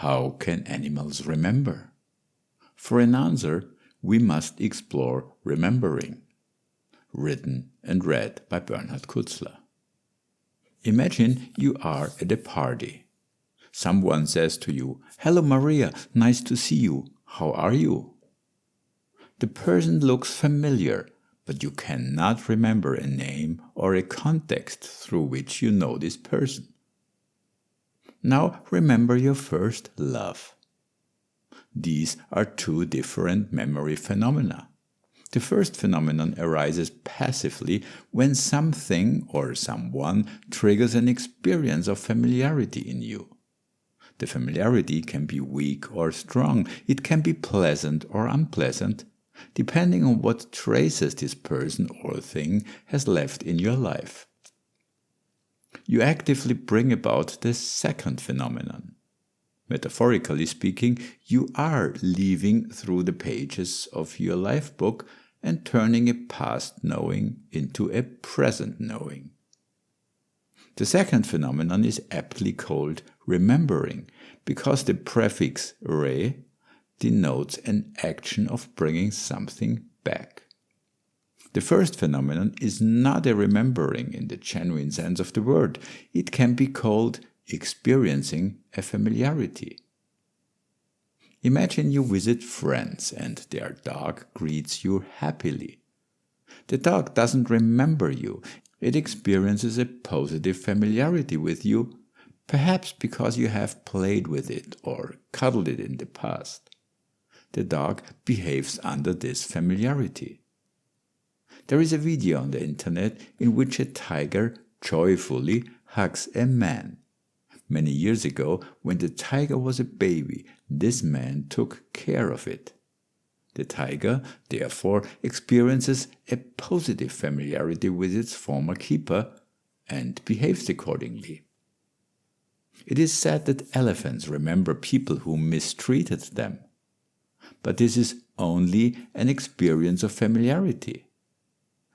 How can animals remember? For an answer, we must explore remembering. Written and read by Bernhard Kutzler. Imagine you are at a party. Someone says to you, "Hello Maria, nice to see you. How are you?" The person looks familiar, but you cannot remember a name or a context through which you know this person. Now remember your first love. These are two different memory phenomena. The first phenomenon arises passively when something or someone triggers an experience of familiarity in you. The familiarity can be weak or strong. It can be pleasant or unpleasant, depending on what traces this person or thing has left in your life. You actively bring about the second phenomenon. Metaphorically speaking, you are leafing through the pages of your life book and turning a past knowing into a present knowing. The second phenomenon is aptly called remembering, because the prefix re denotes an action of bringing something back. The first phenomenon is not a remembering in the genuine sense of the word. It can be called experiencing a familiarity. Imagine you visit friends and their dog greets you happily. The dog doesn't remember you. It experiences a positive familiarity with you, perhaps because you have played with it or cuddled it in the past. The dog behaves under this familiarity. There is a video on the internet in which a tiger joyfully hugs a man. Many years ago, when the tiger was a baby, this man took care of it. The tiger, therefore, experiences a positive familiarity with its former keeper and behaves accordingly. It is said that elephants remember people who mistreated them. But this is only an experience of familiarity.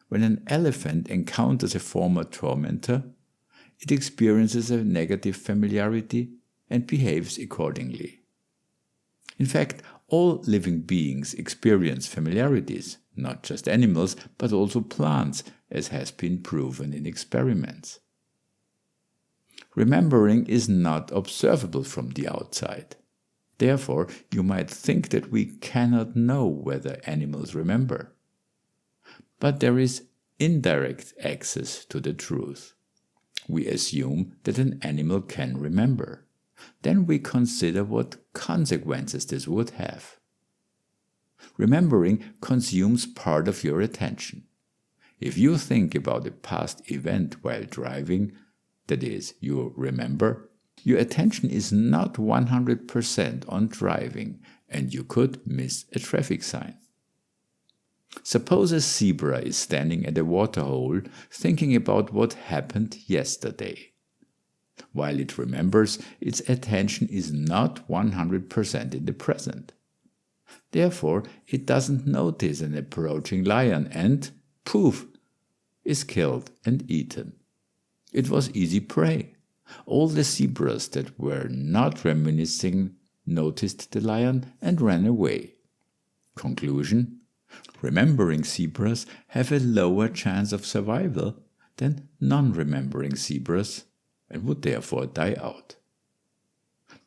When an elephant encounters a former tormentor, it experiences a negative familiarity and behaves accordingly. In fact, all living beings experience familiarities, not just animals, but also plants, as has been proven in experiments. Remembering is not observable from the outside. Therefore, you might think that we cannot know whether animals remember. But there is indirect access to the truth. We assume that an animal can remember. Then we consider what consequences this would have. Remembering consumes part of your attention. If you think about a past event while driving, that is, you remember, your attention is not 100% on driving and you could miss a traffic sign. Suppose a zebra is standing at a waterhole thinking about what happened yesterday. While it remembers, its attention is not 100% in the present. Therefore, it doesn't notice an approaching lion and, poof, is killed and eaten. It was easy prey. All the zebras that were not reminiscing noticed the lion and ran away. Conclusion: remembering zebras have a lower chance of survival than non-remembering zebras and would therefore die out.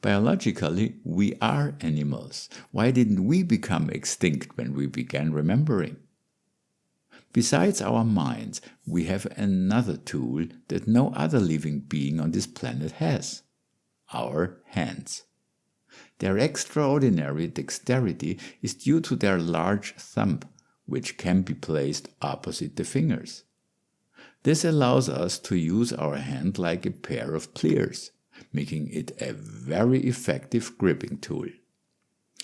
Biologically, we are animals. Why didn't we become extinct when we began remembering? Besides our minds, we have another tool that no other living being on this planet has: our hands. Their extraordinary dexterity is due to their large thumb, which can be placed opposite the fingers. This allows us to use our hand like a pair of pliers, making it a very effective gripping tool.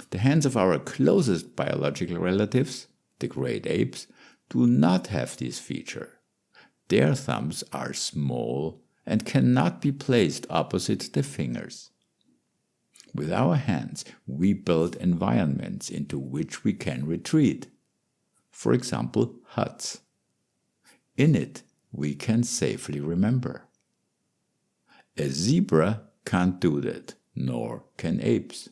The hands of our closest biological relatives, the great apes, do not have this feature. Their thumbs are small and cannot be placed opposite the fingers. With our hands, we build environments into which we can retreat. For example, huts. In it, we can safely remember. A zebra can't do that. nor can apes.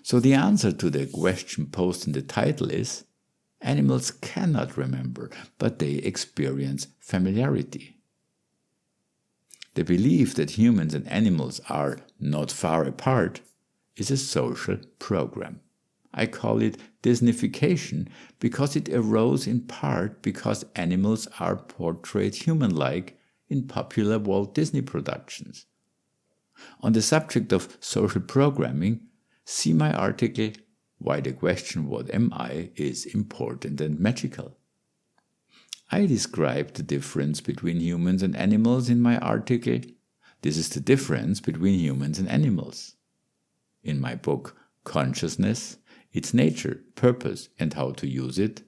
So the answer to the question posed in the title is, animals cannot remember, but they experience familiarity. The belief that humans and animals are not far apart is a social program. I call it Disneyfication because it arose in part because animals are portrayed human-like in popular Walt Disney productions. On the subject of social programming, see my article Why the Question What Am I is Important and Magical. I describe the difference between humans and animals in my article This is the Difference Between Humans and Animals. In my book Consciousness, Its Nature, Purpose and How to Use It,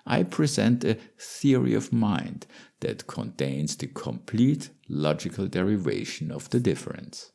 I present a theory of mind that contains the complete logical derivation of the difference.